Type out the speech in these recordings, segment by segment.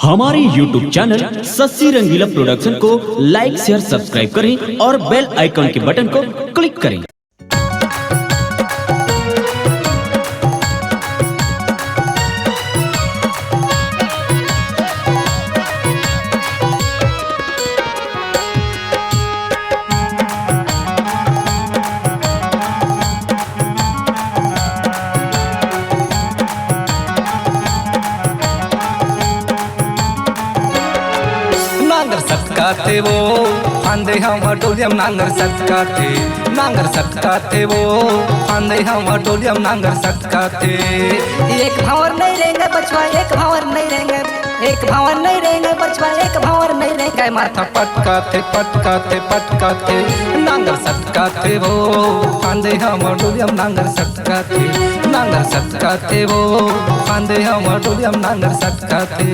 हमारे YouTube channel Shashi Rangeela production को लाइक share subscribe करें और बेल आइकन के बटन को क्लिक करें। नांगर सटकाते वो फांदे हम टोलियम नांगर सटकाते वो फांदे हम टोलियम नांगर सटकाते। एक भावर नहीं रहेंगे बचवा, एक भावर नहीं रहेंगे, एक भावर नहीं रहेंगे बचवा, एक भावर नहीं रहेंगे। माथा पटकाते पटकाते पटकाते नांगर सटकाते वो फांदे हम टोलियम नांगर सटकाते वो फांदे हम टोलियम नांगर सटकाते।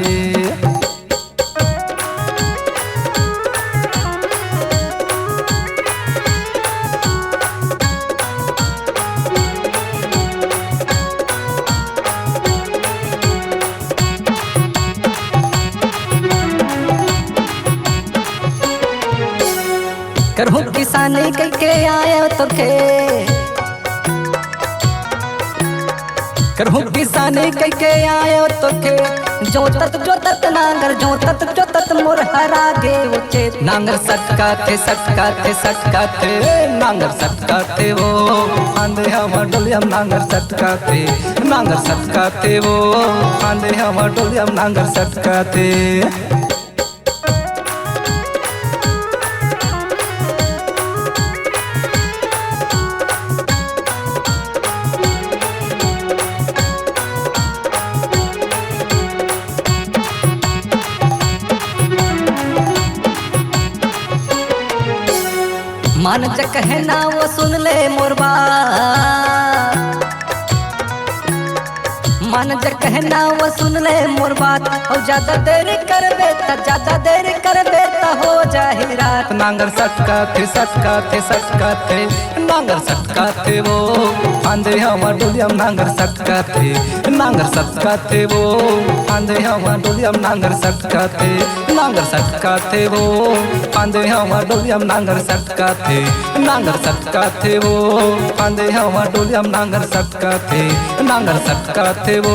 करहूँ किसानी कह के आयो तो के, करहूँ किसानी कह के आयो तो के। जोतत नांगर मोर हरा गे उचे। नांगर सटकाते नांगर सटकाते वो फांदे हम टोलियम नांगर सटकाते वो फांदे हम टोलियम नांगर सटकाते। मान ज कहे ना वो सुन ले मोर बात, मान ज कहे ना वो सुन ले मोर बात। और ज्यादा देरी कर बेता हो जाही रात। नांगर सटकाते नांगर सटकाते वो फांदे हम टोलियम नांगर सटकाते वो फांदे हम टोलियम नांगर सटकाते वो फांदे हम टोलियम नांगर सटकाते वो फांदे हम टोलियम नांगर सटकाते वो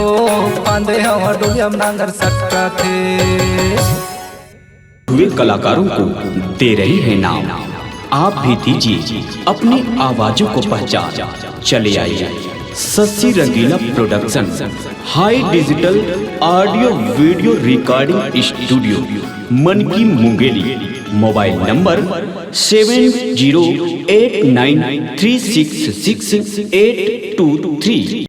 फांदे हम टोलियम नांगर सटकाते। वे कलाकारों को दे रही है नाम, आप भी दीजिए अपनी आवाजों को पहचान। चले आइए Sassi Rangeela production high digital audio video recording studio, Manki Mungeli. Mobile number 7089366823।